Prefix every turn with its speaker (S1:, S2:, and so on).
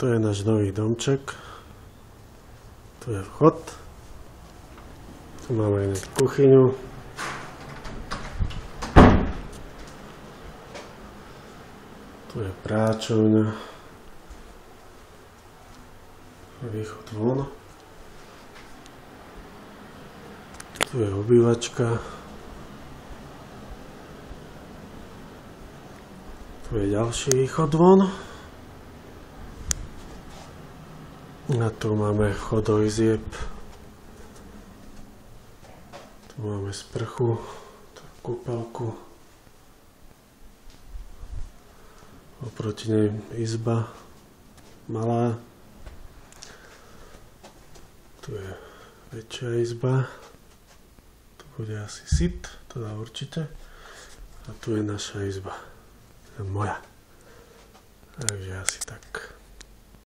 S1: To je náš nový domček. Tu je vchod. Tu máme aj kuchyňu. Tu je práčovňa. Východ von. Tu je obývačka. Tu je ďalší východ von. A tu máme vchod do izieb. Tu máme sprchu, kúpeľku. Oproti nej izba malá. Tu je väčšia izba. Tu bude asi sit, teda určite. A tu je naša izba. Moja. Takže asi tak.